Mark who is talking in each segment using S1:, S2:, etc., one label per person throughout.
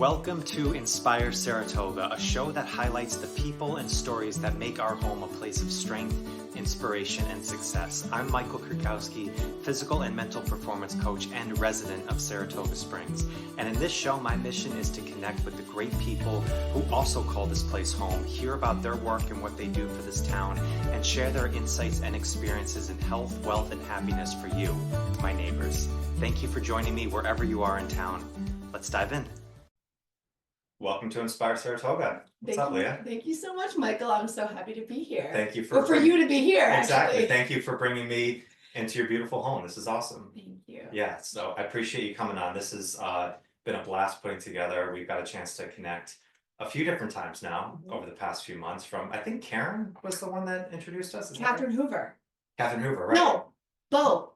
S1: Welcome to Inspire Saratoga, a show that highlights the people and stories that make our home a place of strength, inspiration, and success. I'm Michael Kurkowski, physical and mental performance coach and resident of Saratoga Springs. And in this show, my mission is to connect with the great people who also call this place home, hear about their work and what they do for this town, and share their insights and experiences in health, wealth, and happiness for you, my neighbors. Thank you for joining me wherever you are in town. Let's dive in. Welcome to Inspire Saratoga. What's up, Leah?
S2: Thank you so much, Michael. I'm so happy to be here.
S1: Thank you for
S2: you to be here.
S1: Exactly.
S2: Actually.
S1: Thank you for bringing me into your beautiful home. This is awesome.
S2: Thank you.
S1: Yeah. So I appreciate you coming on. This has been a blast putting together. We've got a chance to connect a few different times now over the past few months. From I think Karen was the one that introduced us.
S2: Catherine Hoover.
S1: Catherine Hoover, right?
S2: No, Bo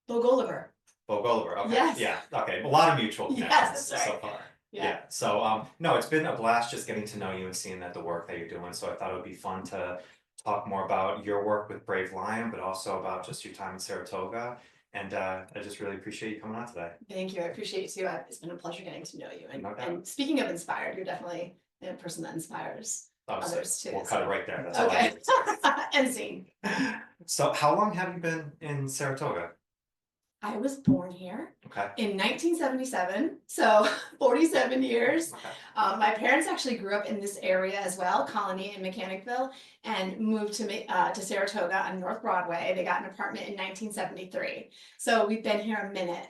S2: Gulliver.
S1: Bo Gulliver. Okay.
S2: Yes.
S1: Yeah. Okay. A lot of mutual connections
S2: Yes, that's
S1: so
S2: right.
S1: far.
S2: Yeah.
S1: So, no, it's been a blast just getting to know you and seeing that the work that you're doing. So I thought it would be fun to talk more about your work with Brave Lion, but also about just your time in Saratoga. And I just really appreciate you coming on today.
S2: Thank you. I appreciate you too. It's been a pleasure getting to know you.
S1: No doubt.
S2: And speaking of inspired, you're definitely a person that inspires others too.
S1: We'll cut it right there. That's
S2: okay.
S1: all
S2: And scene.
S1: So how long have you been in Saratoga?
S2: I was born here
S1: Okay.
S2: in 1977, so 47 years.
S1: Okay.
S2: My parents actually grew up in this area as well, Colony and Mechanicville, and moved to Saratoga on North Broadway. They got an apartment in 1973, so we've been here a minute.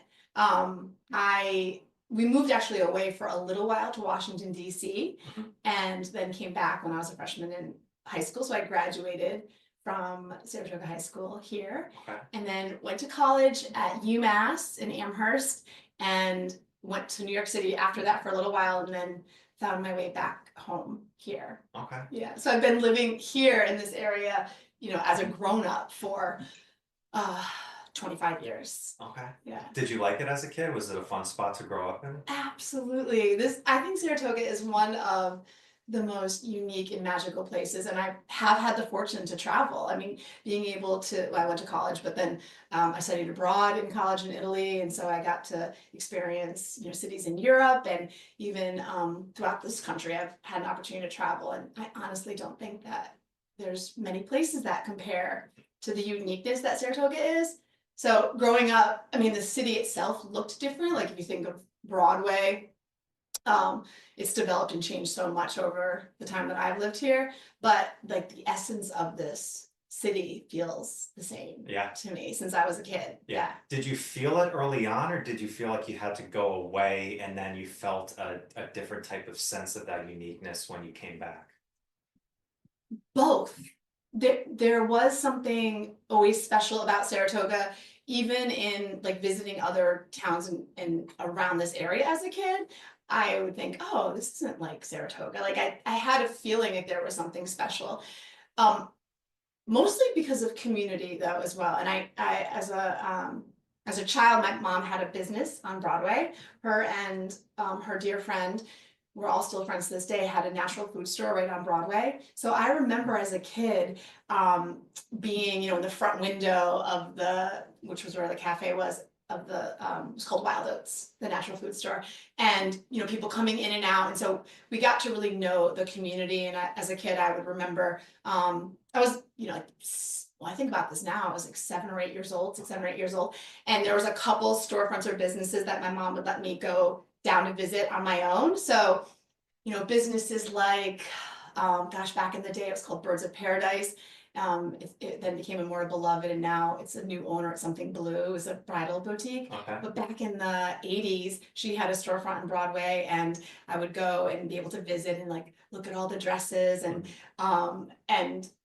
S2: We moved actually away for a little while to Washington, D.C., and then came back when I was a freshman in high school, so I graduated from Saratoga High School here, and then went to college at UMass in Amherst, and went to New York City after that for a little while, and then found my way back home here.
S1: Okay.
S2: Yeah, so I've been living here in this area, as a grown-up for 25 years.
S1: Okay.
S2: Yeah.
S1: Did you like it as a kid? Was it a fun spot to grow up in?
S2: Absolutely. I think Saratoga is one of the most unique and magical places, and I have had the fortune to travel. I mean, being able to, I went to college, but then I studied abroad in college in Italy, and so I got to experience cities in Europe, and even throughout this country I've had an opportunity to travel, and I honestly don't think that there's many places that compare to the uniqueness that Saratoga is. So growing up, I mean, the city itself looked different. Like if you think of Broadway, it's developed and changed so much over the time that I've lived here, but like the essence of this city feels the same to me since I was a kid. Yeah.
S1: Did you feel it early on, or did you feel like you had to go away and then you felt a different type of sense of that uniqueness when you came back?
S2: Both. There was something always special about Saratoga, even in like visiting other towns and around this area as a kid. I would think, oh, this isn't like Saratoga. Like I had a feeling like there was something special, mostly because of community though as well. And I as a child, my mom had a business on Broadway. Her and her dear friend, we're all still friends to this day, had a natural food store right on Broadway. So I remember as a kid being, in the front window of which was where the cafe was, of the it was called Wild Oats, the natural food store, and people coming in and out, and so we got to really know the community. And as a kid, I would remember I was I think about this now, I was like 7 or 8 years old, and there was a couple storefronts or businesses that my mom would let me go down to visit on my own. So businesses like back in the day it was called Birds of Paradise. It then became a more beloved, and now it's a new owner at Something Blue. It was a bridal boutique.
S1: Okay.
S2: But back in the 80s, she had a storefront on Broadway, and I would go and be able to visit and like look at all the dresses, and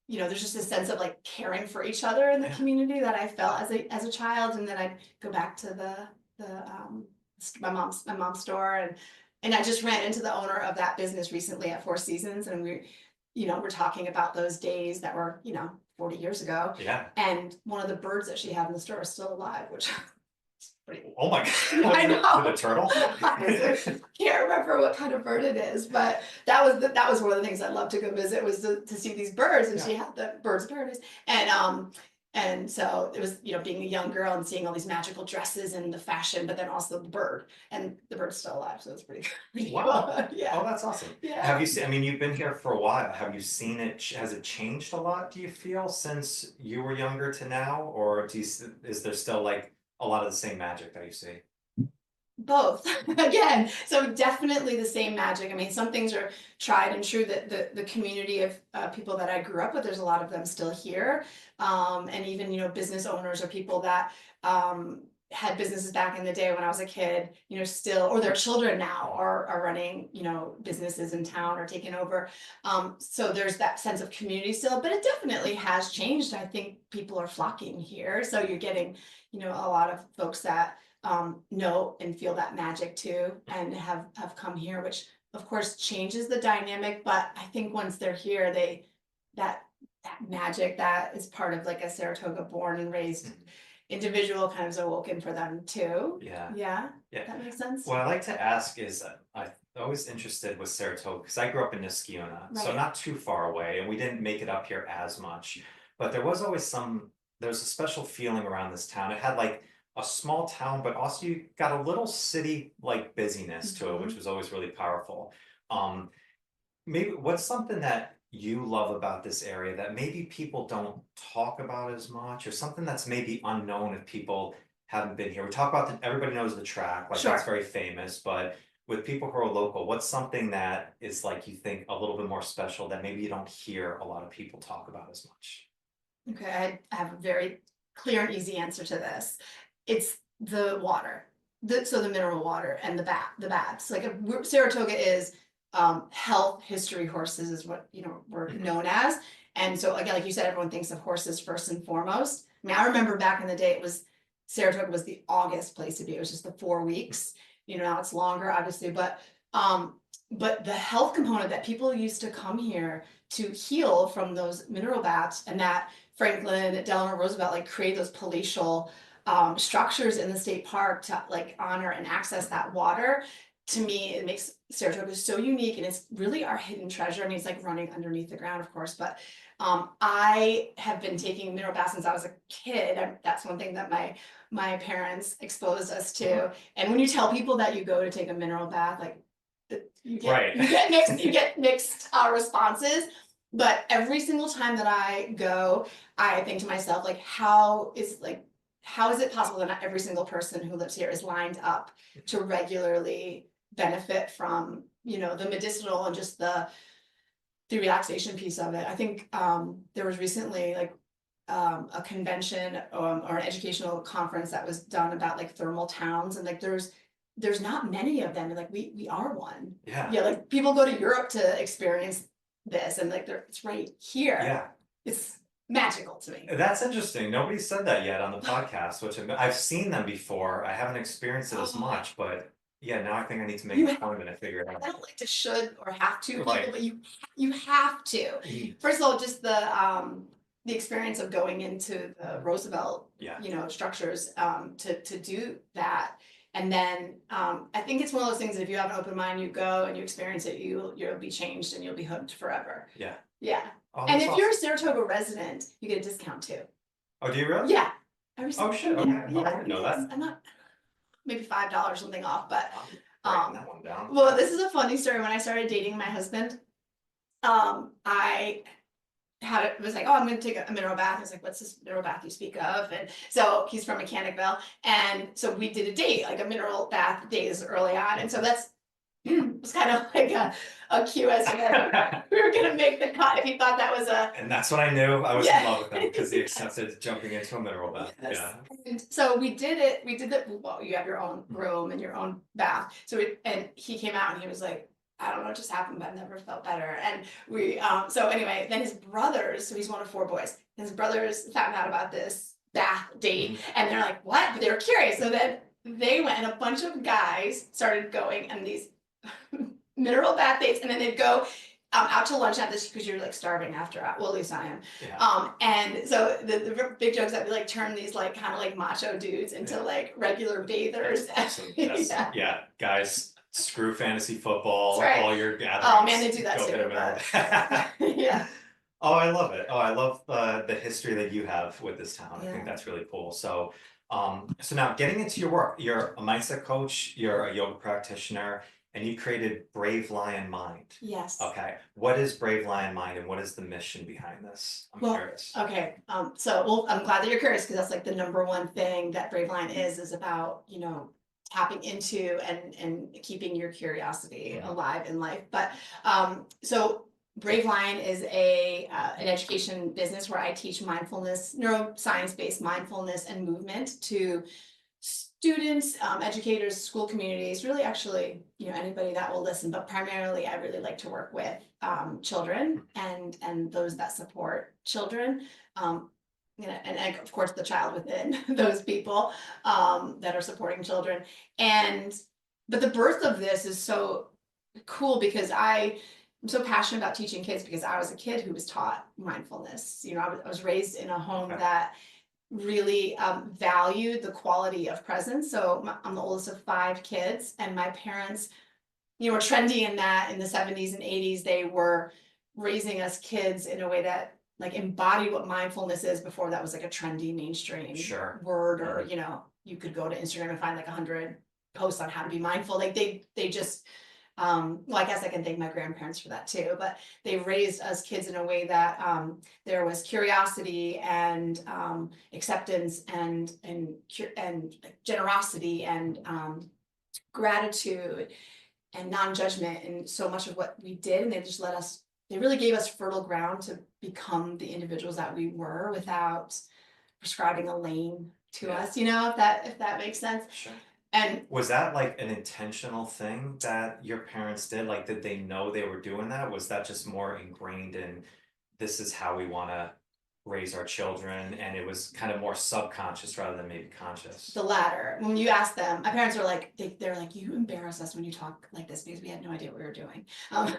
S2: there's just a sense of like caring for each other in the community that I felt as a child. And then I'd go back to my mom's store, and I just ran into the owner of that business recently at Four Seasons, and we're talking about those days that were, 40 years ago.
S1: Yeah.
S2: And one of the birds that she had in the store is still alive, which is pretty.
S1: Oh my God.
S2: I know.
S1: The turtle?
S2: I can't remember what kind of bird it is, but that was one of the things I loved to go visit, was to see these birds, and she had the Birds of Paradise. And And so it was, being a young girl and seeing all these magical dresses and the fashion, but then also the bird, and the bird's still alive, so it's pretty
S1: Wow.
S2: cool. Yeah.
S1: Oh, that's awesome.
S2: Yeah.
S1: Have you seen, I mean, you've been here for a while. Have you seen it, has it changed a lot, do you feel, since you were younger to now? Or is there still like a lot of the same magic that you see?
S2: Both again, so definitely the same magic. I mean, some things are tried and true, that the community of people that I grew up with, there's a lot of them still here, and even business owners or people that had businesses back in the day when I was a kid, still, or their children now are running businesses in town or taking over. So there's that sense of community still, but it definitely has changed. I think people are flocking here, so you're getting a lot of folks that know and feel that magic too, and have come here, which of course changes the dynamic. But I think once they're here, that magic that is part of like a Saratoga born and raised individual kind of is awoken for them too.
S1: Yeah.
S2: Yeah.
S1: Yeah.
S2: That makes sense.
S1: What I like to ask is, I'm always interested with Saratoga because I grew up in Niskayuna, so
S2: Right.
S1: not too far away, and we didn't make it up here as much. But there was always there's a special feeling around this town. It had like a small town, but also you got a little city like busyness to it, which was always really powerful. Maybe what's something that you love about this area that maybe people don't talk about as much, or something that's maybe unknown if people haven't been here? We talk about everybody knows the track, like that's
S2: Sure.
S1: very famous, but with people who are local, what's something that is like you think a little bit more special that maybe you don't hear a lot of people talk about as much?
S2: Okay, I have a very clear and easy answer to this. It's the water, so the mineral water and the baths. Like Saratoga is health history horses is what we're known as. And so again, like you said, everyone thinks of horses first and foremost. I mean, I remember back in the day, Saratoga was the August place to be. It was just the 4 weeks. Now it's longer, obviously, but the health component, that people used to come here to heal from those mineral baths, and that Franklin Delano Roosevelt like created those palatial structures in the state park to like honor and access that water. To me, it makes Saratoga so unique, and it's really our hidden treasure. I mean, it's like running underneath the ground, of course, but I have been taking mineral baths since I was a kid. That's one thing that my parents exposed us to. And when you tell people that you go to take a mineral bath, like you get mixed responses. But every single time that I go, I think to myself, like, how is it possible that not every single person who lives here is lined up to regularly benefit from the medicinal and just the relaxation piece of it? I think there was recently like a convention or an educational conference that was done about like thermal towns, and like there's not many of them, and like we are one.
S1: Yeah.
S2: Like people go to Europe to experience this, and like it's right here.
S1: Yeah.
S2: It's magical to me.
S1: That's interesting. Nobody said that yet on the podcast, which I've seen them before. I haven't experienced it as much, but yeah, now I think I need to make an appointment and figure it out.
S2: I don't like to should or have to,
S1: Right.
S2: but you have to. First of all, just the experience of going into the Roosevelt, structures to do that. And then I think it's one of those things that if you have an open mind, you go and you experience it, you'll be changed and you'll be hooked forever.
S1: Yeah.
S2: Yeah.
S1: Oh,
S2: and if
S1: awesome.
S2: you're a Saratoga resident, you get a discount too.
S1: Oh, do you really?
S2: Yeah.
S1: Oh shit, okay. I didn't know that.
S2: I'm not, maybe $5 something off, but
S1: writing that one down.
S2: well, this is a funny story. When I started dating my husband, I was like, oh, I'm going to take a mineral bath. I was like, what's this mineral bath you speak of? And so he's from Mechanicville, and so we did a date, like a mineral bath days early on, and so that's was kind of like a cue as to we were gonna make the cut if he thought that was a.
S1: And that's what I knew. I was in love with him because he accepted jumping into a mineral bath.
S2: Yes.
S1: Yeah.
S2: And so we did it. Well, you have your own room and your own bath. So and he came out and he was like, I don't know what just happened, but I've never felt better. And we so anyway, then his brothers, so he's one of 4 boys, his brothers found out about this bath date, and they're like, what? But they were curious. So then they went, and a bunch of guys started going on these mineral bath dates, and then they'd go out to lunch at this, because you're like starving after, well, at least I am.
S1: Yeah.
S2: And so the big jokes that we like turn these like kind of like macho dudes into like regular bathers.
S1: Yeah, guys, screw fantasy football,
S2: That's right.
S1: all your gatherings.
S2: Oh man, they do that
S1: Go
S2: too.
S1: get a mineral bath.
S2: Yeah.
S1: Oh, I love it. Oh, I love the history that you have with this town. I think
S2: Yeah.
S1: that's really cool. So, so now getting into your work, you're a mindset coach, you're a yoga practitioner, and you created Brave Lion Mind.
S2: Yes.
S1: Okay, what is Brave Lion Mind, and what is the mission behind this? I'm
S2: Well,
S1: curious.
S2: okay, so, well, I'm glad that you're curious, because that's like the number one thing that Brave Line is about, tapping into and keeping your curiosity
S1: Mhm.
S2: alive in life. But, so Brave Line is an education business where I teach mindfulness, neuroscience-based mindfulness and movement to students, educators, school communities, really actually, anybody that will listen, but primarily I really like to work with children and those that support children. And of course the child within those people that are supporting children. And but the birth of this is so cool because I'm so passionate about teaching kids because I was a kid who was taught mindfulness. I was raised in a home
S1: Okay.
S2: that really valued the quality of presence. So I'm the oldest of 5 kids, and my parents, were trendy in that in the 70s and 80s. They were raising us kids in a way that like embodied what mindfulness is before that was like a trendy mainstream
S1: Sure.
S2: word, or
S1: Mhm.
S2: you could go to Instagram and find like 100 posts on how to be mindful. Like they just well, I guess I can thank my grandparents for that too, but they raised us kids in a way that there was curiosity and acceptance and generosity and gratitude and non-judgment and so much of what we did. And they really gave us fertile ground to become the individuals that we were without prescribing a lane to
S1: Yeah.
S2: us, if that makes sense.
S1: Sure.
S2: And
S1: Was that like an intentional thing that your parents did? Like, did they know they were doing that? Was that just more ingrained in this is how we want to raise our children, and it was kind of more subconscious rather than maybe conscious?
S2: the latter, when you ask them, my parents are like, they're like, you embarrass us when you talk like this because we had no idea what we were doing. But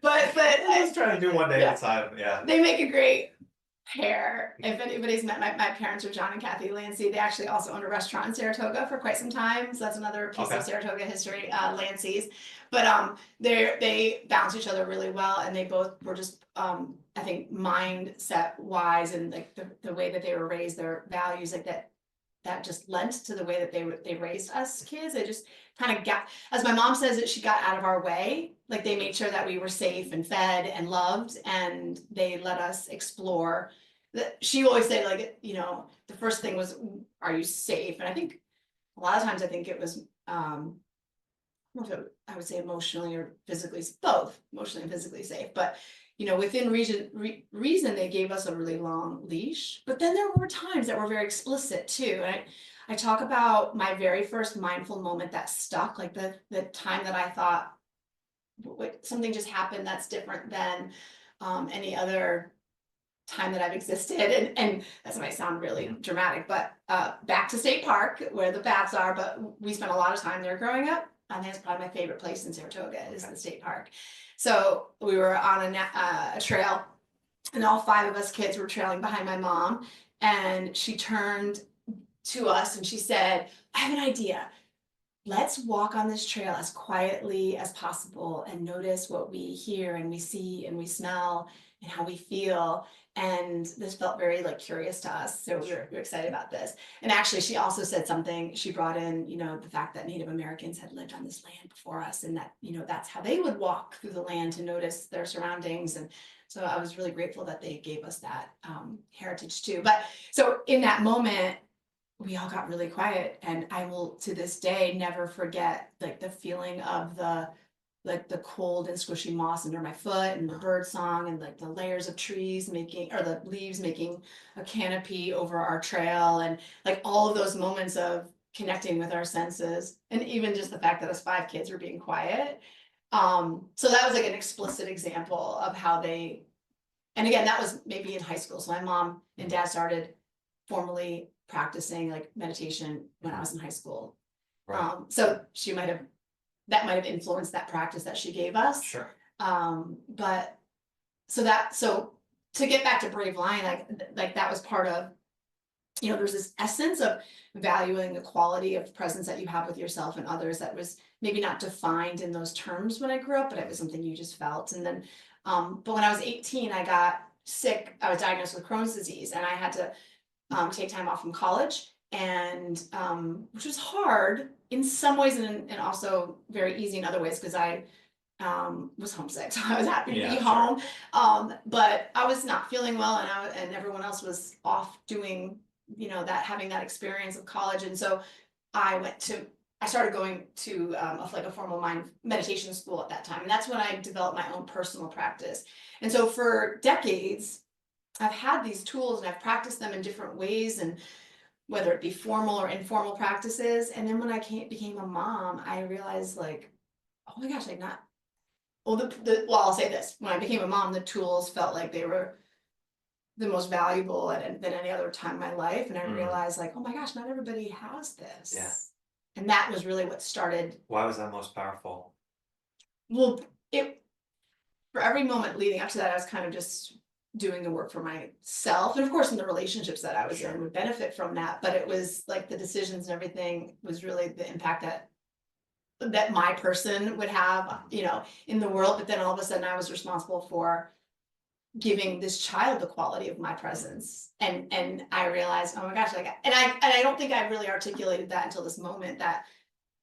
S1: I'm just trying to do one day
S2: yeah,
S1: at a time. Yeah.
S2: they make a great pair. If anybody's met my parents are John and Kathy Lancy. They actually also owned a restaurant in Saratoga for quite some time. So that's another piece
S1: Okay.
S2: of Saratoga history, Lancy's. But they balance each other really well, and they both were just I think mindset wise and like the way that they were raised, their values like that just lent to the way that they raised us kids. They just kind of got, as my mom says, that she got out of our way. Like they made sure that we were safe and fed and loved, and they let us explore. That she always say, like, the first thing was, "Are you safe?" And I think a lot of times I think it was I don't know if I would say emotionally or physically, both emotionally and physically safe, but within reason, they gave us a really long leash. But then there were times that were very explicit too. And I talk about my very first mindful moment that stuck, like the time that I thought, something just happened that's different than any other time that I've existed. And that might sound really dramatic, but back to State Park where the baths are, but we spent a lot of time there growing up. And that's probably my favorite place in Saratoga is the state park. So we were on a trail, and all 5 of us kids were trailing behind my mom. And she turned to us and she said, "I have an idea. Let's walk on this trail as quietly as possible and notice what we hear and we see and we smell and how we feel." And this felt very like curious to us. So we're excited about this. And actually, she also said something, she brought in, the fact that Native Americans had lived on this land before us, and that, that's how they would walk through the land to notice their surroundings. And so I was really grateful that they gave us that heritage too. But so in that moment, we all got really quiet, and I will to this day never forget like the feeling of the cold and squishy moss under my foot, and the bird song, and like the layers of trees making, or the leaves making a canopy over our trail, and like all of those moments of connecting with our senses, and even just the fact that us 5 kids were being quiet. So that was like an explicit example of how they, and again, that was maybe in high school. So my mom and dad started formally practicing like meditation when I was in high school.
S1: Right.
S2: So that might have influenced that practice that she gave us.
S1: Sure.
S2: But so to get back to Brave Lion, like that was part of, there's this essence of valuing the quality of presence that you have with yourself and others that was maybe not defined in those terms when I grew up, but it was something you just felt. And then But when I was 18, I got sick. I was diagnosed with Crohn's disease, and I had to take time off from college, and which was hard in some ways, and also very easy in other ways, because I was homesick, so I was happy to be home. But I was not feeling well, and everyone else was off doing, that, having that experience of college. And so I started going to like a formal mind meditation school at that time. And that's when I developed my own personal practice. And so for decades, I've had these tools and I've practiced them in different ways, and whether it be formal or informal practices. And then when I became a mom, I realized, like, oh my gosh, like, not, well, well, I'll say this, when I became a mom, the tools felt like they were the most valuable than any other time in my life. And I realized, like, oh my gosh, not everybody has this.
S1: Yeah.
S2: And that was really what started.
S1: Why was that most powerful?
S2: Well, for every moment leading up to that, I was kind of just doing the work for myself. And of course, in the relationships that I was in would benefit from that. But it was like the decisions and everything was really the impact that my person would have, in the world. But then all of a sudden I was responsible for giving this child the quality of my presence. And I realized, oh my gosh, like, and I don't think I really articulated that until this moment, that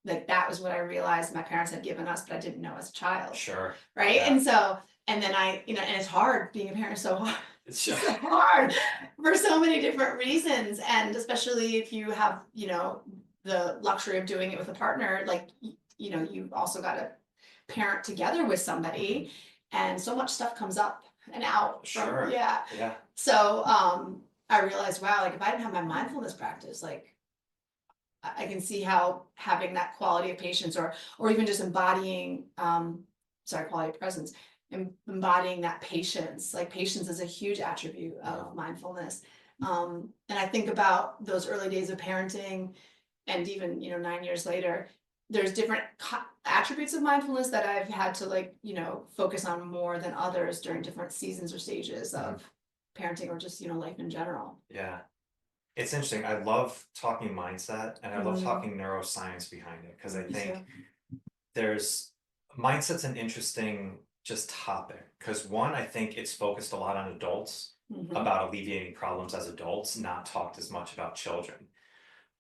S2: like that was what I realized my parents had given us, but I didn't know as a child.
S1: Sure.
S2: Right.
S1: Yeah.
S2: And so, and then and it's hard being a parent, so hard.
S1: It's
S2: so hard for so many different reasons. And especially if you have, the luxury of doing it with a partner, like, you've also got to parent together with somebody, and so much stuff comes up and out.
S1: Sure.
S2: Yeah. So I realized, wow, like if I didn't have my mindfulness practice, like I can see how having that quality of patience, or even just embodying quality of presence, embodying that patience. Like patience is a huge attribute of mindfulness. And I think about those early days of parenting, and even 9 years later, there's different attributes of mindfulness that I've had to focus on more than others during different seasons or stages of parenting, or just life in general.
S1: Yeah. It's interesting. I love talking mindset, and I love talking neuroscience behind it, because I think mindset's an interesting just topic, because one, I think it's focused a lot on adults, about alleviating problems as adults, not talked as much about children.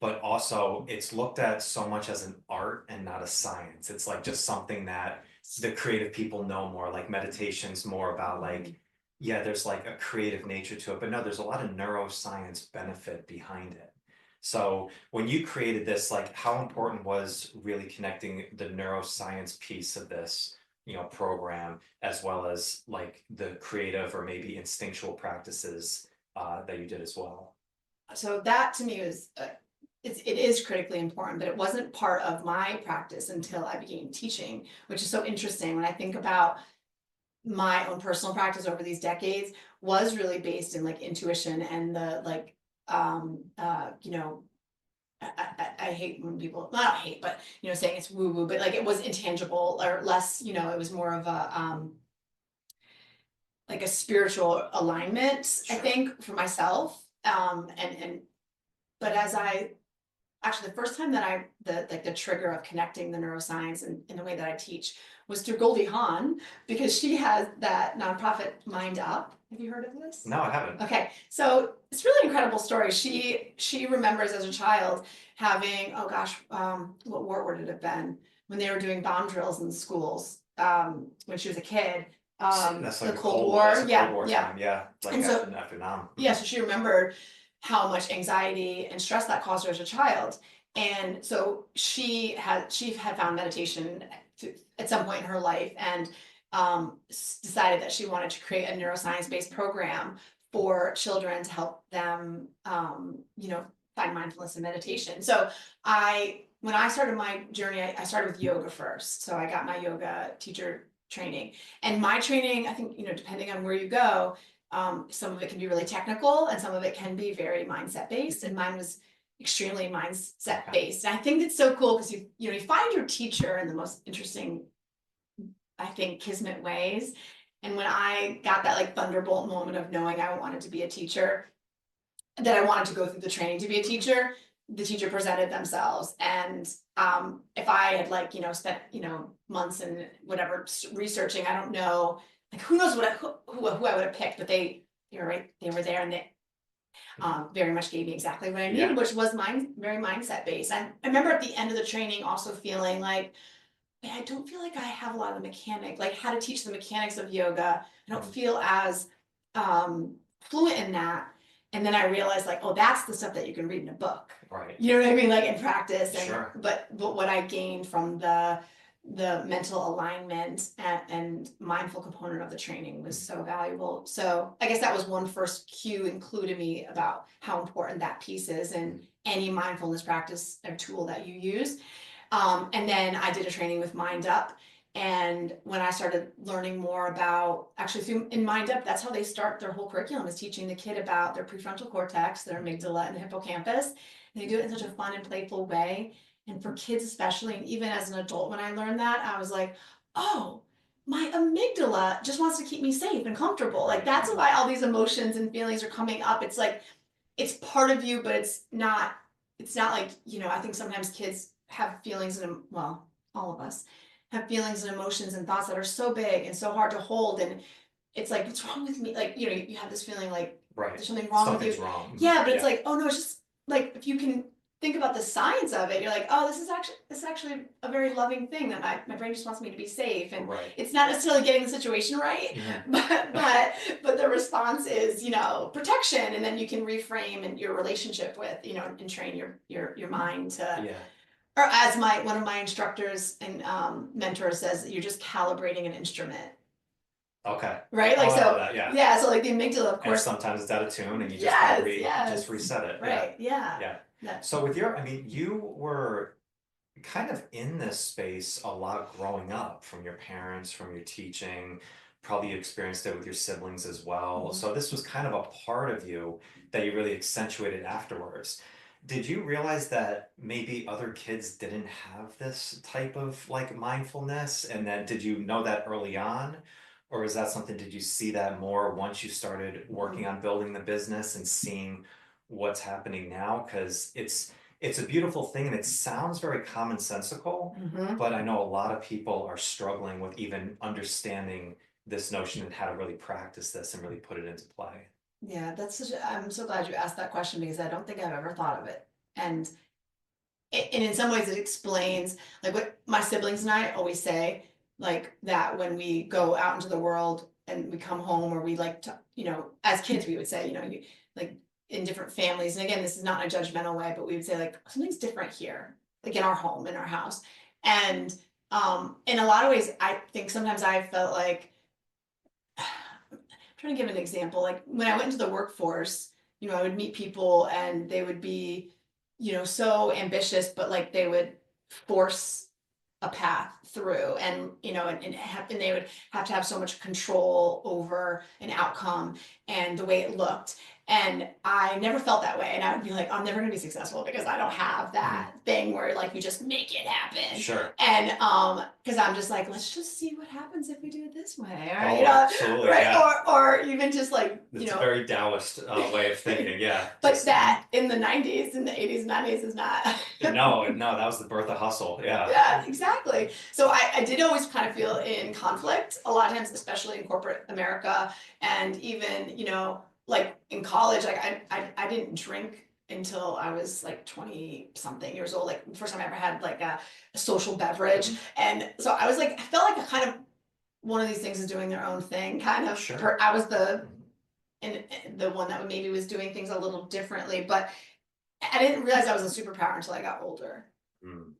S1: But also it's looked at so much as an art and not a science. It's like just something that the creative people know more, like meditation's more about like, yeah, there's like a creative nature to it, but no, there's a lot of neuroscience benefit behind it. So when you created this, like how important was really connecting the neuroscience piece of this, program, as well as like the creative or maybe instinctual practices that you did as well?
S2: So that to me was, it is critically important, but it wasn't part of my practice until I began teaching, which is so interesting. When I think about my own personal practice over these decades, was really based in like intuition and the like, I hate when people, not hate, but saying it's woo woo, but like it was intangible, or less, it was more of a like a spiritual alignment, I think, for myself. But actually the first time that the trigger of connecting the neuroscience and in the way that I teach was through Goldie Hawn, because she has that nonprofit Mind Up. Have you heard of this?
S1: No, I haven't.
S2: Okay, so it's really an incredible story. She remembers as a child having, oh gosh, what war would it have been, when they were doing bomb drills in schools, when she was a kid.
S1: That's like
S2: the Cold War.
S1: Cold War time. Yeah, like
S2: and so,
S1: after Nam.
S2: Yeah, so she remembered how much anxiety and stress that caused her as a child. And so she had found meditation at some point in her life, and decided that she wanted to create a neuroscience-based program for children to help them, find mindfulness and meditation. So when I started my journey, I started with yoga first. So I got my yoga teacher training, and my training, I think, depending on where you go, some of it can be really technical and some of it can be very mindset based, and mine was extremely mindset based. And I think it's so cool because you find your teacher in the most interesting, I think, kismet ways. And when I got that like thunderbolt moment of knowing I wanted to be a teacher, that I wanted to go through the training to be a teacher, the teacher presented themselves. And if I had spent months and whatever researching, I don't know like who knows who I would have picked, but you're right, they were there, and they very much gave me exactly what I needed,
S1: Yeah.
S2: which was very mindset based. I remember at the end of the training also feeling like, "Man, I don't feel like I have a lot of the mechanic, like how to teach the mechanics of yoga. I don't feel as fluent in that." And then I realized like, oh, that's the stuff that you can read in a book.
S1: Right.
S2: You know what I mean? Like in practice. And
S1: Sure.
S2: but what I gained from the mental alignment and mindful component of the training was so valuable. So I guess that was one first cue included me about how important that piece is in any mindfulness practice or tool that you use. And then I did a training with Mind Up. And when I started learning more about actually in Mind Up, that's how they start their whole curriculum, is teaching the kid about their prefrontal cortex, their amygdala, and the hippocampus. And they do it in such a fun and playful way. And for kids especially, and even as an adult, when I learned that, I was like, oh, my amygdala just wants to keep me safe and comfortable. Like that's why all these emotions and feelings are coming up. It's like it's part of you, but it's not like, I think sometimes kids have feelings and well, all of us have feelings and emotions and thoughts that are so big and so hard to hold. And it's like, what's wrong with me? Like, you have this feeling like
S1: Right.
S2: there's something wrong with
S1: Something's
S2: you.
S1: wrong.
S2: Yeah, but it's like, oh no, it's just like if you can think about the science of it, you're like, oh, this is actually a very loving thing that my brain just wants me to be safe. And
S1: Right.
S2: it's not necessarily getting the situation right, but the response is, protection. And then you can reframe and your relationship with, and train your mind to,
S1: Yeah.
S2: or as one of my instructors and mentors says, you're just calibrating an instrument.
S1: Okay.
S2: Right? Like,
S1: I
S2: so,
S1: love that, yeah.
S2: yeah, so like the amygdala, of
S1: And
S2: course,
S1: sometimes it's out of tune and you just
S2: yes,
S1: gotta
S2: yes.
S1: just reset it.
S2: Right, yeah.
S1: Yeah.
S2: Yeah.
S1: So with I mean, you were kind of in this space a lot growing up, from your parents, from your teaching, probably you experienced it with your siblings as well.
S2: Mhm.
S1: So this was kind of a part of you that you really accentuated afterwards. Did you realize that maybe other kids didn't have this type of like mindfulness? And then did you know that early on? Or is that something, did you see that more once you started working on building the business and seeing what's happening now? Because it's a beautiful thing and it sounds very commonsensical,
S2: Mhm.
S1: but I know a lot of people are struggling with even understanding this notion and how to really practice this and really put it into play.
S2: Yeah, I'm so glad you asked that question because I don't think I've ever thought of it. And and in some ways it explains like what my siblings and I always say, like that when we go out into the world and we come home, or we like to, as kids we would say, like in different families. And again, this is not in a judgmental way, but we would say like something's different here, like in our home, in our house. And in a lot of ways, I think sometimes I felt like trying to give an example, like when I went into the workforce, I would meet people and they would be, so ambitious, but like they would force a path through, and and they would have to have so much control over an outcome and the way it looked. And I never felt that way, and I would be like, I'm never gonna be successful because I don't have that thing where like you just make it happen.
S1: Sure.
S2: And because I'm just like, let's just see what happens if we do it this way, or
S1: Absolutely,
S2: right,
S1: yeah.
S2: or even just like
S1: It's a very Taoist way of thinking, yeah.
S2: but that in the 90s, in the 80s, 90s is not.
S1: No, that was the birth of hustle, yeah.
S2: Yeah, exactly. So I did always kind of feel in conflict a lot of times, especially in corporate America, and even like in college, like I didn't drink until I was like 20 something years old. Like the first time I ever had like a social beverage, and so I was like, I felt like a kind of one of these things is doing their own thing, kind of.
S1: Sure.
S2: I was the one that maybe was doing things a little differently, but I didn't realize I was a superpower until I got older.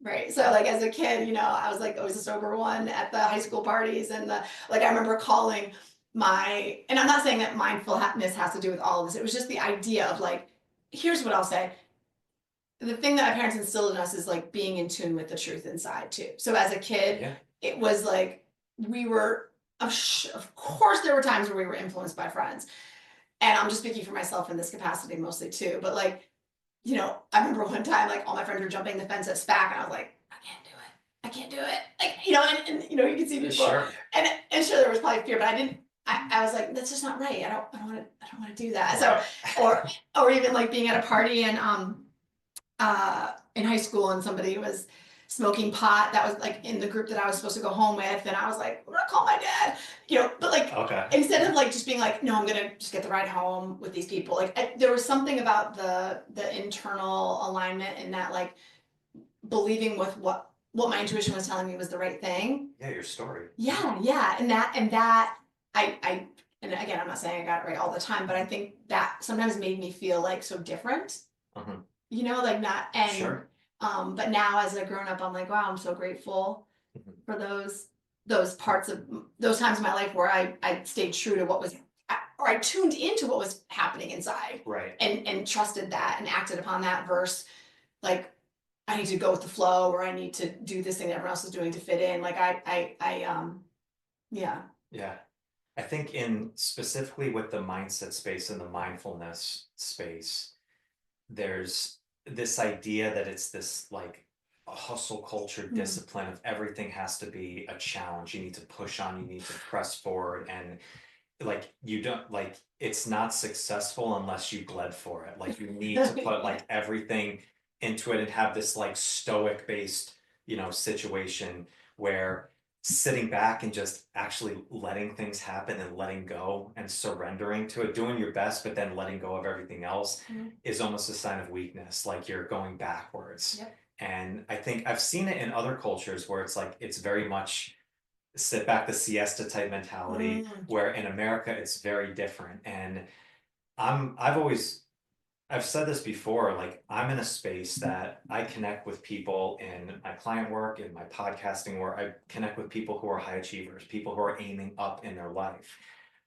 S2: Right. So like as a kid, I was like always the sober one at the high school parties, and I remember calling and I'm not saying that mindfulness has to do with all of this. It was just the idea of like, here's what I'll say. The thing that my parents instilled in us is like being in tune with the truth inside too. So as a kid, it was like we were, of course there were times where we were influenced by friends. And I'm just speaking for myself in this capacity mostly too. But like, I remember one time, like all my friends were jumping the fence at SPAC, and I was like, I can't do it. I can't do it. Like, and you can see people.
S1: Sure.
S2: And sure, there was probably fear, but I didn't. I was like, that's just not right. I don't want to do that. So, or even like being at a party and in high school, and somebody was smoking pot that was like in the group that I was supposed to go home with, and I was like, I'm gonna call my dad, but like
S1: Okay.
S2: instead of like just being like, no, I'm gonna just get the ride home with these people. Like there was something about the internal alignment and that like believing with what my intuition was telling me was the right thing.
S1: Yeah, your story.
S2: Yeah, and that I and again, I'm not saying I got it right all the time, but I think that sometimes made me feel like so different,
S1: Mhm.
S2: like not and
S1: Sure.
S2: but now as a grown up, I'm like, wow, I'm so grateful
S1: Mhm.
S2: for those parts of those times in my life where I stayed true to what was or I tuned into what was happening inside
S1: Right.
S2: and trusted that and acted upon that versus like I need to go with the flow or I need to do this thing that everyone else is doing to fit in. Like yeah.
S1: Yeah. I think in specifically with the mindset space and the mindfulness space, there's this idea that it's this like a hustle culture discipline of everything has to be a challenge. You need to push on, you need to press forward, and like you don't like it's not successful unless you bled for it. Like you need to put like everything into it and have this like stoic based, situation where sitting back and just actually letting things happen and letting go and surrendering to it, doing your best, but then letting go of everything else
S2: Mhm.
S1: is almost a sign of weakness, like you're going backwards.
S2: Yep.
S1: And I think I've seen it in other cultures where it's like it's very much sit back the siesta type mentality,
S2: Mm.
S1: where in America it's very different. And I've always I've said this before, like I'm in a space that I connect with people in my client work, in my podcasting work. I connect with people who are high achievers, people who are aiming up in their life.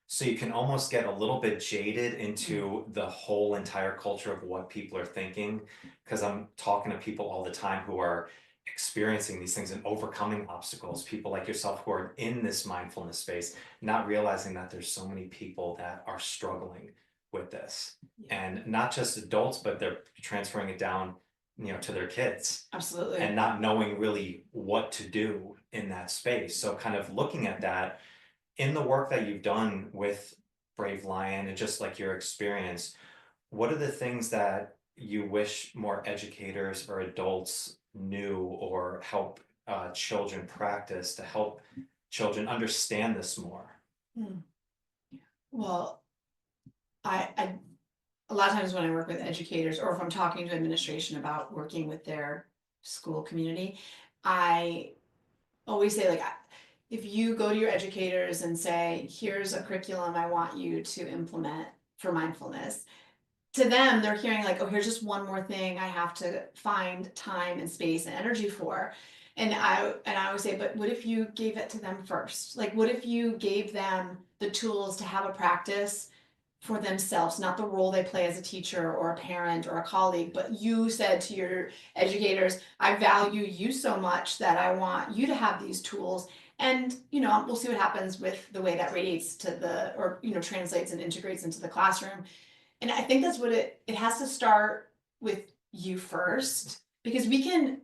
S1: So you can almost get a little bit jaded into the whole entire culture of what people are thinking, because I'm talking to people all the time who are experiencing these things and overcoming obstacles, people like yourself who are in this mindfulness space, not realizing that there's so many people that are struggling with this.
S2: Yeah.
S1: And not just adults, but they're transferring it down, to their kids
S2: Absolutely.
S1: and not knowing really what to do in that space. So kind of looking at that in the work that you've done with Brave Lion and just like your experience, what are the things that you wish more educators or adults knew or help children practice to help children understand this more?
S2: Hmm. Well, I a lot of times when I work with educators or if I'm talking to administration about working with their school community, I always say like if you go to your educators and say, here's a curriculum I want you to implement for mindfulness, to them they're hearing like, oh, here's just one more thing I have to find time and space and energy for. And I always say, but what if you gave it to them first? Like what if you gave them the tools to have a practice for themselves, not the role they play as a teacher or a parent or a colleague, but you said to your educators, I value you so much that I want you to have these tools. And, we'll see what happens with the way that radiates to translates and integrates into the classroom. And I think that's what it has to start with you first, because we can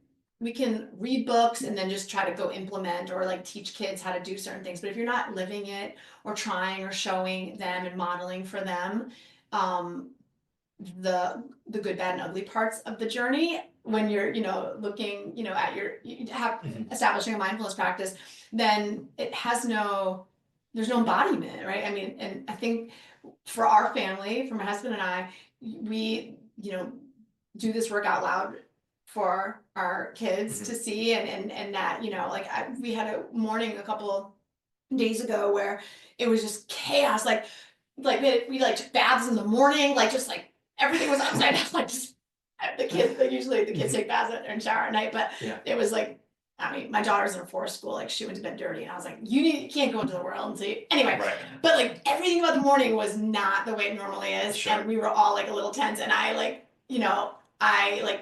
S2: read books and then just try to go implement or like teach kids how to do certain things. But if you're not living it or trying or showing them and modeling for them, um, the good, bad, and ugly parts of the journey when you're, looking, at establishing a mindfulness practice, then there's no embodiment, right? I mean, and I think for our family, for my husband and I, we, do this work out loud for our kids to see and that, like we had a morning a couple days ago where it was just chaos, like we like took baths in the morning, like just like everything was upside down, like just the kids, like usually the kids take baths and shower at night, but
S1: Yeah.
S2: it was like, I mean, my daughter's in a forest school, like she went to bed dirty, and I was like, you can't go into the world and see. Anyway,
S1: Right.
S2: but like everything about the morning was not the way it normally is,
S1: Sure.
S2: and we were all like a little tense, and I like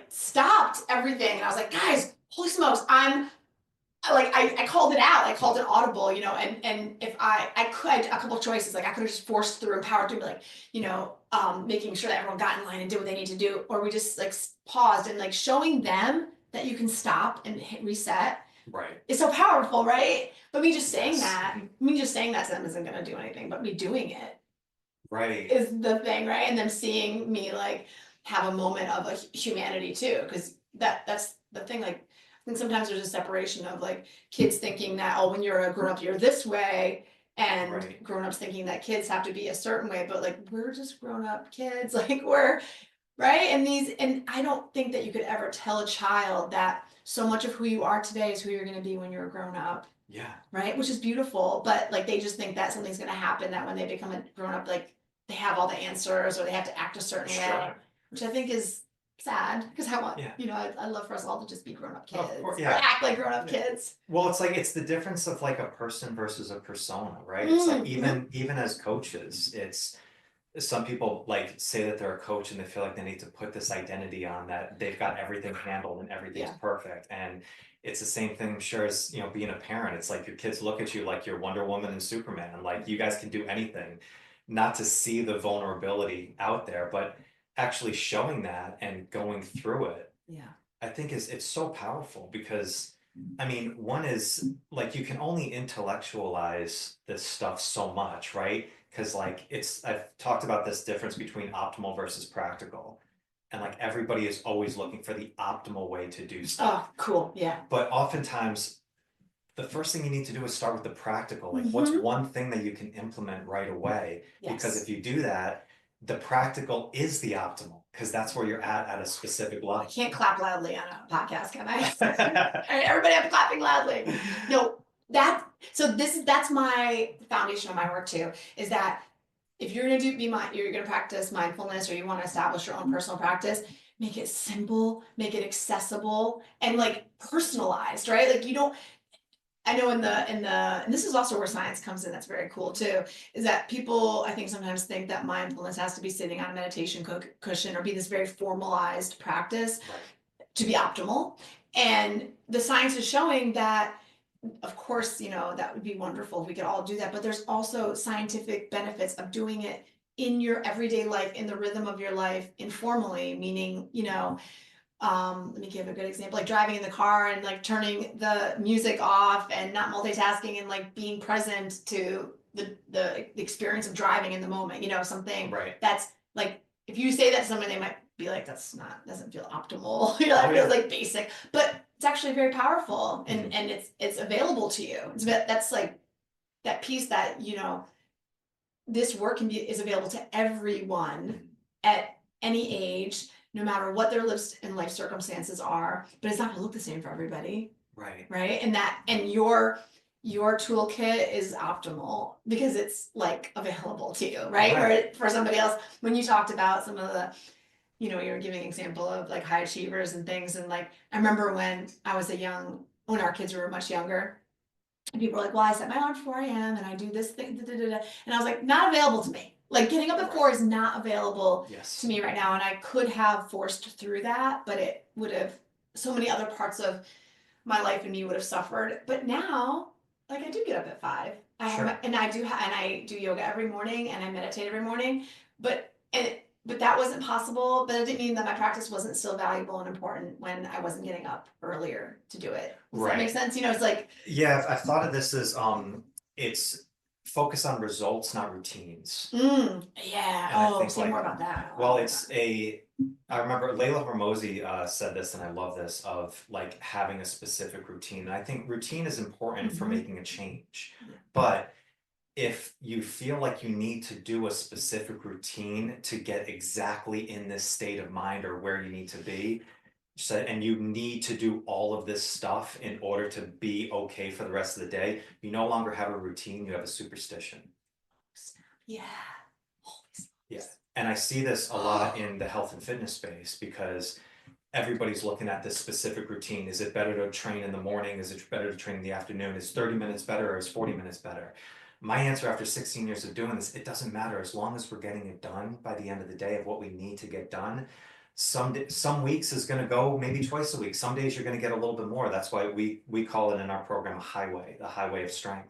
S2: stopped everything, and I was like, guys, holy smokes, I called it out. I called it audible, and if I could, I had a couple of choices. Like I could have just forced through and powered through, like, making sure that everyone got in line and did what they need to do, or we just like paused and like showing them that you can stop and hit reset.
S1: Right.
S2: It's so powerful, right? But me just saying
S1: Yes.
S2: that, me just saying that to them isn't gonna do anything, but me doing it
S1: Right.
S2: is the thing, right? And them seeing me like have a moment of a humanity too, because that's the thing. Like think sometimes there's a separation of like kids thinking that, oh, when you're a grown up, you're this way. And
S1: Right.
S2: grown-ups thinking that kids have to be a certain way, but like we're just grown-up kids, like we're right. And I don't think that you could ever tell a child that so much of who you are today is who you're gonna be when you're a grown-up,
S1: Yeah.
S2: right? Which is beautiful, but like they just think that something's gonna happen, that when they become a grown-up, like they have all the answers or they have to act a certain way,
S1: Sure.
S2: which I think is sad because I want,
S1: Yeah.
S2: I love for us all to just be grown-up kids
S1: Of course,
S2: or
S1: yeah.
S2: act like grown-up
S1: Yeah.
S2: kids.
S1: Well, it's like it's the difference of like a person versus a persona, right? It's like
S2: Mm-hmm.
S1: even as coaches, it's some people like say that they're a coach and they feel like they need to put this identity on that they've got everything handled and everything's
S2: Yeah.
S1: perfect. And it's the same thing, I'm sure, as being a parent. It's like your kids look at you like you're Wonder Woman and Superman, and like you guys can do anything. Not to see the vulnerability out there, but actually showing that and going through it,
S2: Yeah.
S1: I think it's so powerful because I mean, one is like you can only intellectualize this stuff so much, right? Because like I've talked about this difference between optimal versus practical. And like everybody is always looking for the optimal way to do stuff.
S2: Oh, cool. Yeah.
S1: But oftentimes the first thing you need to do is start with the practical. Like what's
S2: Mhm.
S1: one thing that you can implement right away? Because
S2: Yes.
S1: if you do that, the practical is the optimal because that's where you're at a specific
S2: I
S1: level.
S2: can't clap loudly on a podcast, can I? All right, everybody up clapping loudly. No, that's my foundation of my work too, is that if you're gonna you're gonna practice mindfulness or you want to establish your own personal practice, make it simple, make it accessible, and like personalized, right? Like you don't I know and this is also where science comes in, that's very cool too, is that people I think sometimes think that mindfulness has to be sitting on a meditation cushion or be this very formalized practice
S1: Right.
S2: to be optimal. And the science is showing that, of course, that would be wonderful if we could all do that, but there's also scientific benefits of doing it in your everyday life, in the rhythm of your life, informally, meaning, let me give a good example, like driving in the car and like turning the music off and not multitasking and like being present to the experience of driving in the moment, something
S1: Right.
S2: that's like, if you say that to someone, they might be like, doesn't feel optimal,
S1: Oh,
S2: that
S1: yeah.
S2: feels like basic, but it's actually very powerful and
S1: Mhm.
S2: and it's available to you. That's like that piece that, this work is available to everyone at any age, no matter what their lives and life circumstances are, but it's not gonna look the same for everybody,
S1: Right.
S2: right? And your toolkit is optimal because it's like available to you, right?
S1: Right.
S2: Where for somebody else, when you talked about some of the, you were giving an example of like high achievers and things, and like I remember when when our kids were much younger, and people are like, well, I set my alarm for 4 a.m. and I do this thing, da, da, da, da. And I was like, not available to me. Like getting up at 4 is not available
S1: Yes.
S2: to me right now. And I could have forced through that, but it would have, so many other parts of my life and me would have suffered. But now, like I do get up at 5.
S1: Sure.
S2: And I do yoga every morning and I meditate every morning. But that wasn't possible. But it didn't mean that my practice wasn't still valuable and important when I wasn't getting up earlier to do it. Does that make
S1: Right.
S2: sense? It's like,
S1: Yeah, I've thought of this as it's focus on results, not routines.
S2: yeah.
S1: And I
S2: Oh,
S1: think
S2: say
S1: like,
S2: more about that.
S1: well, I remember Layla Hormozi said this, and I love this, of like having a specific routine. And I think routine is important for
S2: Mhm.
S1: making a change. But if you feel like you need to do a specific routine to get exactly in this state of mind or where you need to be, and you need to do all of this stuff in order to be okay for the rest of the day, you no longer have a routine, you have a superstition.
S2: Yeah.
S1: Yeah. And I see this a lot in the health and fitness space because everybody's looking at this specific routine. Is it better to train in the morning? Is it better to train in the afternoon? Is 30 minutes better or is 40 minutes better? My answer after 16 years of doing this, it doesn't matter as long as we're getting it done by the end of the day of what we need to get done. Some weeks is going to go maybe twice a week. Some days you're going to get a little bit more. That's why we call it in our program a highway, the highway of strength,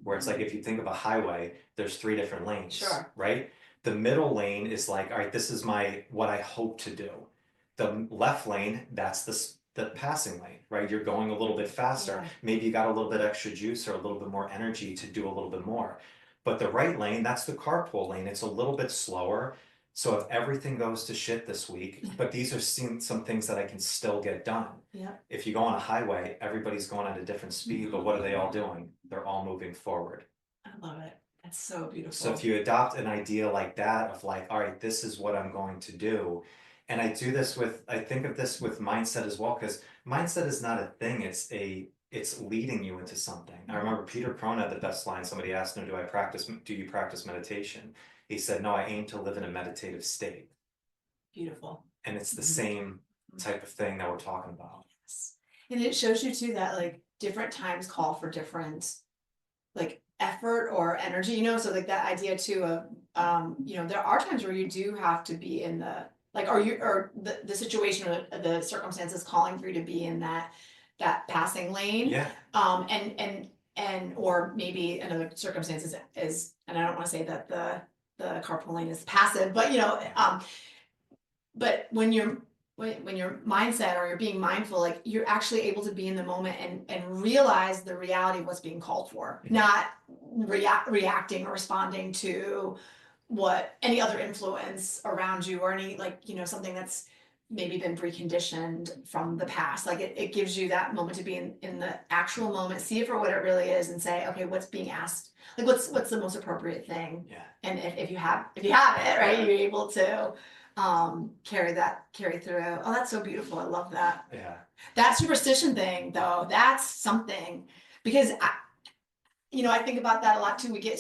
S1: where it's like if you think of a highway, there's 3 different lanes,
S2: Sure.
S1: right? The middle lane is like, all right, this is what I hope to do. The left lane, that's the passing lane, right? You're going a little bit faster.
S2: Yeah.
S1: Maybe you got a little bit extra juice or a little bit more energy to do a little bit more. But the right lane, that's the carpool lane. It's a little bit slower. So if everything goes to shit this week, but these are some things that I can still get done.
S2: Yeah.
S1: If you go on a highway, everybody's going at a different speed, but what are they all doing? They're all moving forward.
S2: I love it. That's so beautiful.
S1: So if you adopt an idea like that of like, all right, this is what I'm going to do. And I think of this with mindset as well, because mindset is not a thing. It's leading you into something. I remember Peter Crone had the best line. Somebody asked him, do you practice meditation? He said, no, I aim to live in a meditative state.
S2: Beautiful.
S1: And it's the same type of thing that we're talking about.
S2: Yes. And it shows you too that like different times call for different like effort or energy, so like that idea too of there are times where you do have to be in the like or the situation or the circumstances calling for you to be in that passing lane.
S1: Yeah.
S2: And or maybe another circumstance is and I don't want to say that the carpool lane is passive, but but when your mindset or you're being mindful, like you're actually able to be in the moment and realize the reality of what's being called for, not reacting or responding to what any other influence around you or any something that's maybe been preconditioned from the past. Like it gives you that moment to be in the actual moment, see it for what it really is and say, okay, what's being asked? Like what's the most appropriate thing?
S1: Yeah.
S2: And if you have it, right, you're able to carry through. Oh, that's so beautiful. I love that.
S1: Yeah.
S2: That superstition thing though, that's something because I think about that a lot too. We do get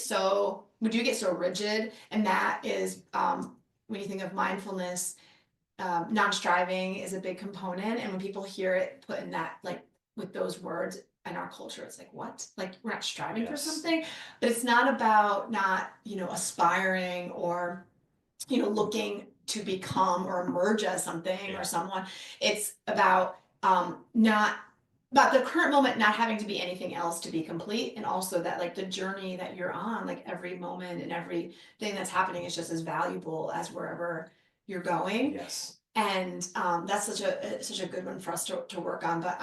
S2: so rigid, and that is when you think of mindfulness, non-striving is a big component. And when people hear it put in that, like with those words in our culture, it's like, what? Like we're not striving for something, but it's not about not, aspiring or, looking to become or emerge as something or someone. It's about not about the current moment not having to be anything else to be complete, and also that like the journey that you're on, like every moment and everything that's happening is just as valuable as wherever you're going.
S1: Yes.
S2: And that's such a good one for us to work on. But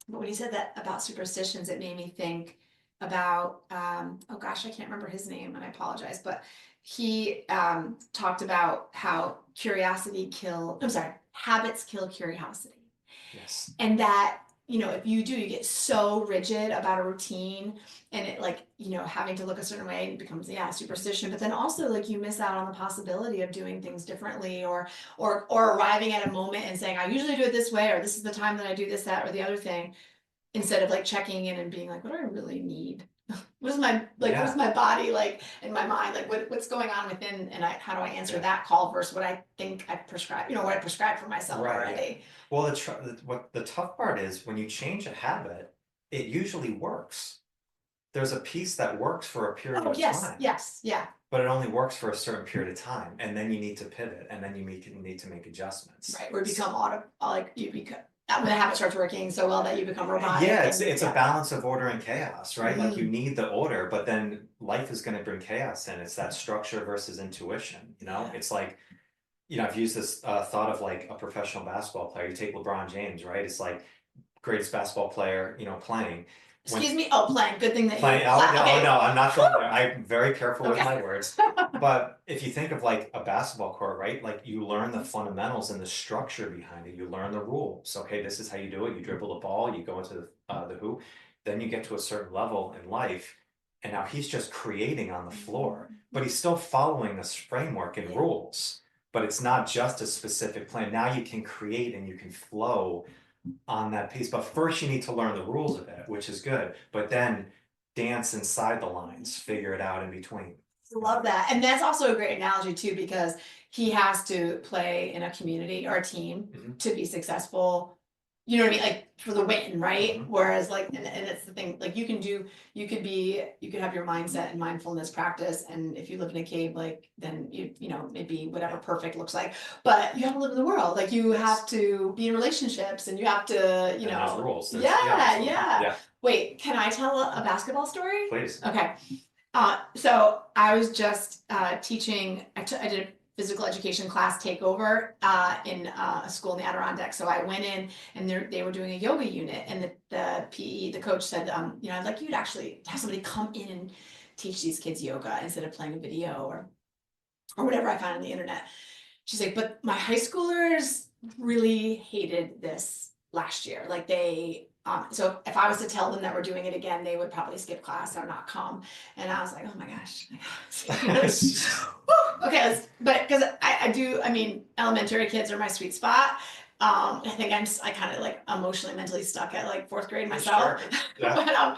S2: but when you said that about superstitions, it made me think about oh gosh, I can't remember his name and I apologize, but he talked about how habits kill curiosity.
S1: Yes.
S2: And that, if you get so rigid about a routine and it like, having to look a certain way, it becomes, superstition. But then also like you miss out on the possibility of doing things differently or arriving at a moment and saying, I usually do it this way, or this is the time that I do this, that, or the other thing, instead of like checking in and being like, what do I really need? What's my body like in my mind, like what's going on within, and how do I answer that call versus what I think I prescribe, what I prescribed for myself already.
S1: Well, what the tough part is when you change a habit, it usually works. There's a piece that works for a period of time.
S2: Yes, yeah.
S1: But it only works for a certain period of time, and then you need to pivot, and then you need to make adjustments.
S2: Right, where you become when the habit starts working so well that you become robotic.
S1: Yeah, it's a balance of order and chaos, right? Like you need the order, but then life is going to bring chaos in. It's that structure versus intuition. It's like, I've used this thought of like a professional basketball player. You take LeBron James, right? It's like greatest basketball player, playing.
S2: Excuse me. Playing. Good thing that
S1: playing.
S2: You.
S1: Oh no, I'm not sure. I'm very careful with my words. But if you think of like a basketball court, right? Like you learn the fundamentals and the structure behind it. You learn the rules. Okay, this is how you do it. You dribble the ball. You go into the hoop. Then you get to a certain level in life, and now he's just creating on the floor, but he's still following this framework and rules. But it's not just a specific plan. Now you can create and you can flow on that piece. But first you need to learn the rules of it, which is good. But then dance inside the lines, figure it out in between.
S2: Love that. And that's also a great analogy too, because he has to play in a community or a team to be successful. You know what I mean? Like for the win, right? Whereas like, and it's the thing, like you could have your mindset and mindfulness practice. And if you live in a cave, like then maybe whatever perfect looks like, but you have to live in the world. Like you have to be in relationships and you have to,
S1: there's rules.
S2: Yeah. Wait, can I tell a basketball story?
S1: Please.
S2: Okay. So I was just teaching, I did a physical education class takeover in a school in the Adirondacks. So I went in and they were doing a yoga unit, and the coach said, I'd like you to actually have somebody come in and teach these kids yoga instead of playing a video or whatever I found on the internet. She's like, but my high schoolers really hated this last year. Like they, so if I was to tell them that we're doing it again, they would probably skip class or not come. And I was like, oh my gosh. Okay, but because I do, I mean, elementary kids are my sweet spot. I think I kind of like emotionally, mentally stuck at like fourth grade myself.
S3: Sure. Yeah.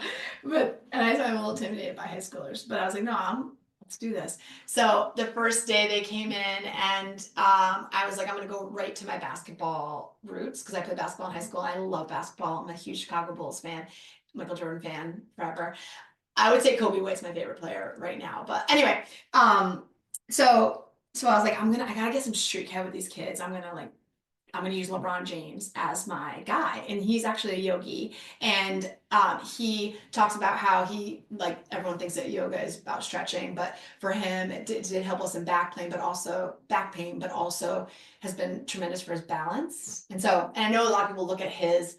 S2: And I'm a little intimidated by high schoolers, but I was like, no, let's do this. So the first day they came in and I was like, I'm gonna go right to my basketball roots because I played basketball in high school. I love basketball. I'm a huge Chicago Bulls fan, Michael Jordan fan forever. I would say Kobe White's my favorite player right now. But anyway, so I was like, I gotta get some street cred with these kids. I'm gonna use LeBron James as my guy, and he's actually a yogi. And he talks about how he, like, everyone thinks that yoga is about stretching, but for him, it did help us in back pain, but also has been tremendous for his balance. And I know a lot of people look at his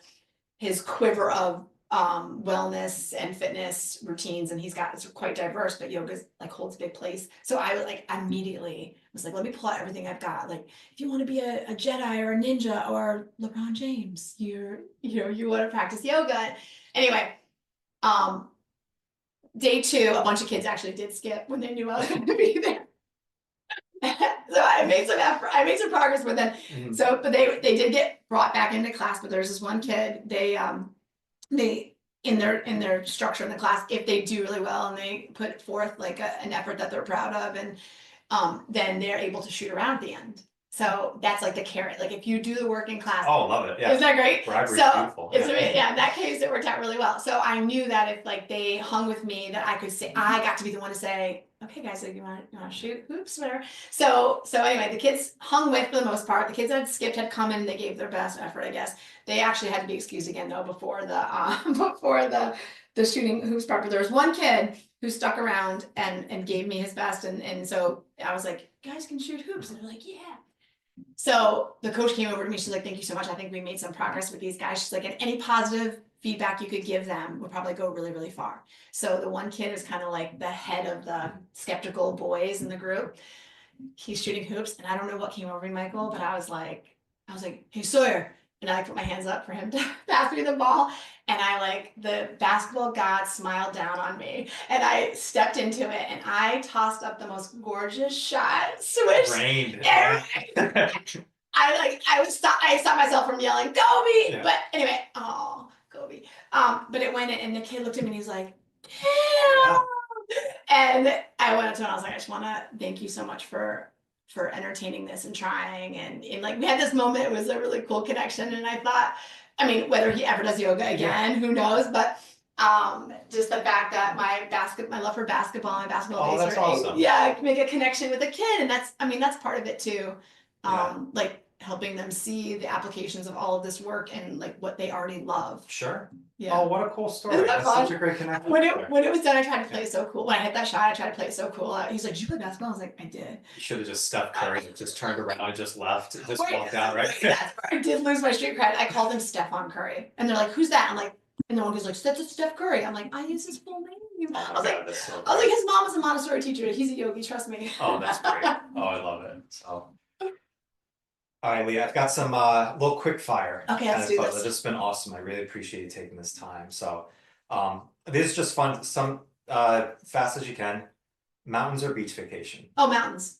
S2: quiver of wellness and fitness routines, and it's quite diverse, but yoga like holds a big place. So I was like, immediately was like, let me pull out everything I've got. Like, if you want to be a Jedi or a ninja or LeBron James, you want to practice yoga. Anyway, day 2, a bunch of kids actually did skip when they knew I was going to be there. So I made some effort. I made some progress with them. Mm-hmm. So, but they did get brought back into class. But there's this one kid. They in their structure in the class, if they do really well and they put forth like an effort that they're proud of, and then they're able to shoot around at the end. So that's like the carrot. Like if you do the work in class.
S3: Oh, love it. Yeah.
S2: Isn't that great?
S3: Bribery's
S2: so
S3: beautiful.
S2: Yeah, in that case it worked out really well. So I knew that if like they hung with me, that I could say, I got to be the one to say, okay guys, so you want to shoot hoops, whatever. So anyway, the kids hung with for the most part. The kids that had skipped had come in and they gave their best effort, I guess. They actually had to be excused again though before the shooting hoops part. But there was one kid who stuck around and gave me his best, and so I was like, you guys can shoot hoops, and they're like, yeah. So the coach came over to me. She's like, thank you so much. I think we made some progress with these guys. She's like, and any positive feedback you could give them would probably go really, really far. So the one kid is kind of like the head of the skeptical boys in the group. He's shooting hoops, and I don't know what came over me, Michael, but I was like, hey, Sawyer. And I put my hands up for him to pass me the ball. And the basketball god smiled down on me. And I stepped into it and I tossed up the most gorgeous shot. Swish.
S3: Rained.
S2: I stopped myself from yelling, Kobe! Yeah. But anyway, Kobe. But it went in and the kid looked at me and he's like, damn! Yeah. And I went up to him and I was like, I just want to thank you so much for entertaining this and trying, and like we had this moment. It was a really cool connection, and I thought, I mean, whether he ever does yoga again, who knows, but just the fact that my love for basketball, my basketball days
S3: that's awesome.
S2: Make a connection with a kid, and that's part of it too. Like helping them see the applications of all of this work and like what they already love.
S3: Sure.
S2: Yeah.
S3: Oh, what a cool story. That's such a great connection.
S2: When it was done, I tried to play it so cool. When I hit that shot, I tried to play it so cool. He's like, did you play basketball? I was like, I did.
S3: You should have just Steph Curry and just turned around and just left. Just walked out, right?
S2: That's where I did lose my street cred. I called him Stephon Curry. And they're like, who's that? I'm like, and the one goes like, that's Steph Curry. I'm like, I use his full name. I was like, his mom was a Montessori teacher. He's a yogi, trust me.
S3: Oh, that's great. Oh, I love it. So. All right, Leah, I've got some little quick fire.
S2: Okay, let's do this.
S3: It's just been awesome. I really appreciate you taking this time. So this is just fun. Some fast as you can. Mountains or beach vacation?
S2: Oh, mountains.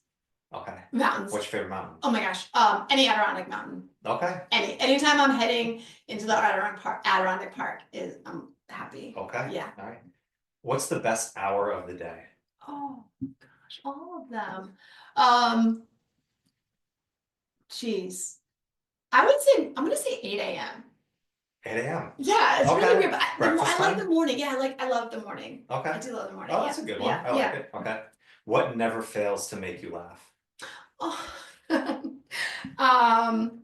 S3: Okay.
S2: Mountains.
S3: What's your favorite mountain?
S2: Oh my gosh. Any Adirondack mountain.
S3: Okay.
S2: Anytime I'm heading into the Adirondack Park I'm happy.
S3: Okay.
S2: Yeah.
S3: All right. What's the best hour of the day?
S2: Oh gosh, all of them. Geez. I'm gonna say 8 a.m.
S3: 8 a.m.
S2: Yeah, it's really weird. But
S3: I
S2: like the morning. Yeah, I love the morning.
S3: Okay.
S2: I do love the morning.
S3: Oh, that's a good one. I like it. Okay. What never fails to make you laugh?
S2: Oh,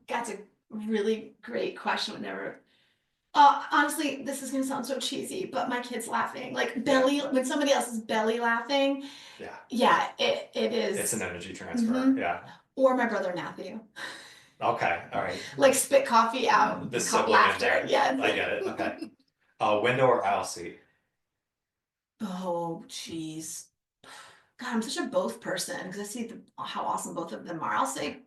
S2: that's a really great question. Honestly, this is gonna sound so cheesy, but my kid's laughing, like when somebody else is belly laughing.
S3: Yeah.
S2: Yeah, it is.
S3: It's an energy transfer. Mm-hmm. Yeah.
S2: Or my brother Matthew.
S3: Okay. All right.
S2: Like spit coffee out.
S3: The sibling
S2: laughter. Yeah.
S3: I get it. Okay. Window or aisle seat?
S2: Oh, jeez. God, I'm such a both person because I see how awesome both of them are. I'll say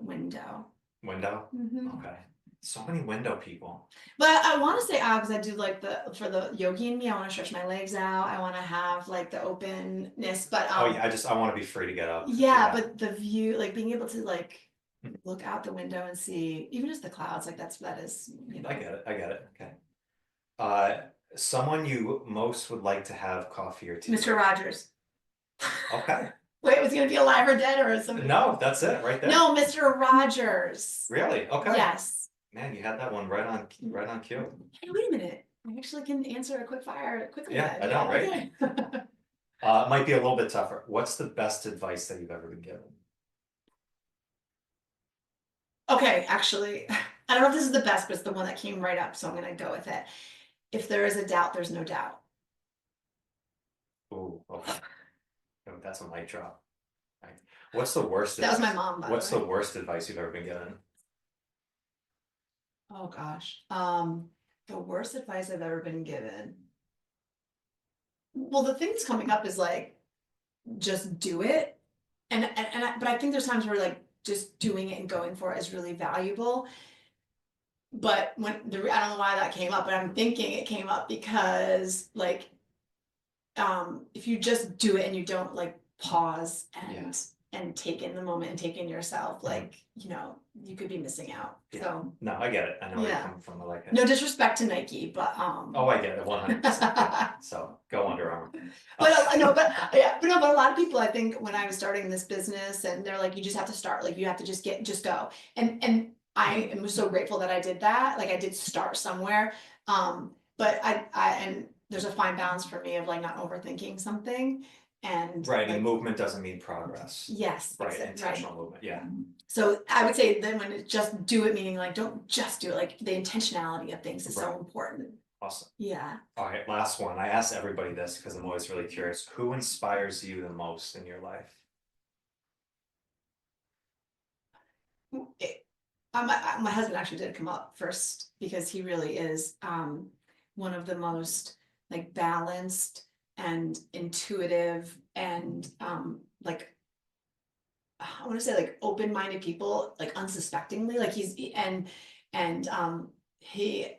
S2: window.
S3: Window?
S2: Mhm.
S3: Okay. So many window people.
S2: But I want to say because I do like for the yogi in me, I want to stretch my legs out. I want to have like the openness, but
S3: Oh yeah, I want to be free to get up.
S2: yeah, but the view, like being able to like
S3: Mhm.
S2: look out the window and see even just the clouds, like that is, you know.
S3: I get it. Okay. Someone you most would like to have coffee or tea
S2: Mr.
S3: with?
S2: Rogers.
S3: Okay.
S2: Wait, was he gonna be alive or dead or something?
S3: No, that's it right there.
S2: No, Mr. Rogers.
S3: Really? Okay.
S2: Yes.
S3: Man, you had that one right on cue.
S2: Hey, wait a minute. I actually can answer a quick fire quickly.
S3: Yeah, I know, right?
S2: Okay.
S3: Might be a little bit tougher. What's the best advice that you've ever been given?
S2: Okay, actually, I don't know if this is the best, but it's the one that came right up, so I'm gonna go with it. If there is a doubt, there's no doubt.
S3: Ooh, okay. Oh, that's a mic drop. Right. What's the worst?
S2: That was my mom, by the
S3: What's
S2: way.
S3: the worst advice you've ever been given?
S2: Oh gosh. The worst advice I've ever been given. Well, the thing that's coming up is like, just do it. But I think there's times where like just doing it and going for it is really valuable. But I don't know why that came up, but I'm thinking it came up because like, if you just do it and you don't like pause and take in the moment and take in yourself, like, you know, you could be missing out.
S3: Yeah.
S2: So
S3: no, I get it. I know where you're coming from. I like it.
S2: No disrespect to Nike, but
S3: oh, I get it 100%. So go Under Armour.
S2: But a lot of people, I think, when I was starting this business, and they're like, you just have to start, like you have to just go. And I am so grateful that I did that. Like I did start somewhere. But and there's a fine balance for me of like not overthinking something. And
S3: right,
S2: like,
S3: and movement doesn't mean progress.
S2: Yes.
S3: Right, intentional movement. Yeah.
S2: So I would say then when it just do it, meaning like don't just do it, like the intentionality of things is so important.
S3: Awesome.
S2: Yeah.
S3: All right, last one. I ask everybody this because I'm always really curious. Who inspires you the most in your life?
S2: My husband actually did come up first because he really is one of the most like balanced and intuitive and like I want to say like open-minded people, like unsuspectingly, like he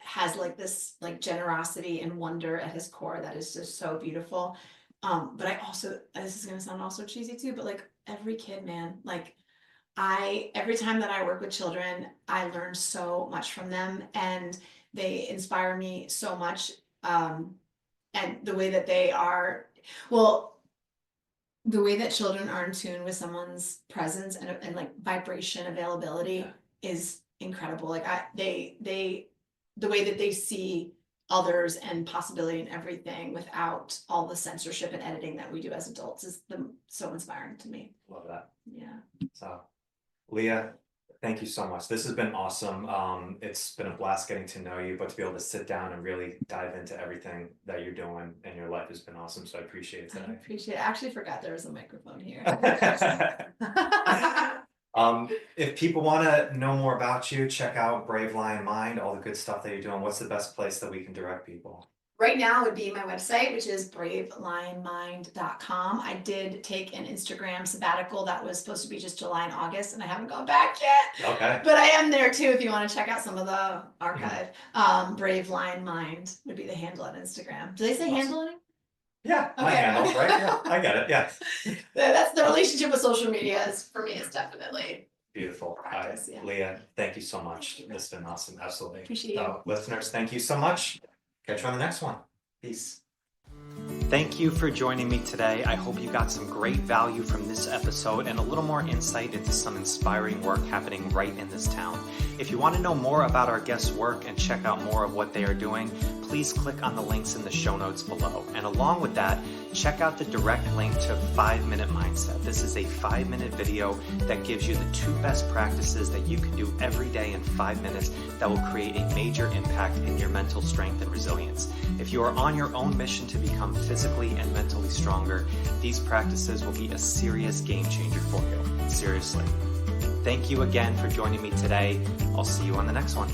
S2: has like this like generosity and wonder at his core that is just so beautiful. But I also, this is gonna sound also cheesy too, but like every kid, man, like every time that I work with children, I learn so much from them and they inspire me so much. And the way that they are, the way that children are in tune with someone's presence and like vibration availability is incredible. Like the way that they see others and possibility in everything without all the censorship and editing that we do as adults is so inspiring to me.
S3: Love that.
S2: Yeah.
S3: So, Leah, thank you so much. This has been awesome. It's been a blast getting to know you, but to be able to sit down and really dive into everything that you're doing in your life has been awesome. So I appreciate it today.
S2: I appreciate it. I actually forgot there was a microphone here.
S3: If people want to know more about you, check out Brave Lion Mind, all the good stuff that you're doing. What's the best place that we can direct people?
S2: Right now would be my website, which is bravelionmind.com. I did take an Instagram sabbatical that was supposed to be just July and August, and I haven't gone back yet.
S3: Okay.
S2: But I am there too if you want to check out some of the archive. Brave Lion Mind would be the handle on Instagram. Do they say handle on it?
S3: Yeah, my handle, right? Yeah, I get it. Yeah.
S2: That's the relationship with social media is for me is definitely
S3: beautiful.
S2: practice, yeah.
S3: Leah, thank you so much. It's been awesome. Absolutely.
S2: Appreciate you.
S3: Listeners, thank you so much. Catch you on the next one. Peace.
S1: Thank you for joining me today. I hope you got some great value from this episode and a little more insight into some inspiring work happening right in this town. If you want to know more about our guests' work and check out more of what they are doing, please click on the links in the show notes below. And along with that, check out the direct link to 5-Minute Mindset. This is a 5-minute video that gives you the 2 best practices that you can do every day in 5 minutes that will create a major impact in your mental strength and resilience. If you are on your own mission to become physically and mentally stronger, these practices will be a serious game changer for you. Seriously. Thank you again for joining me today. I'll see you on the next one.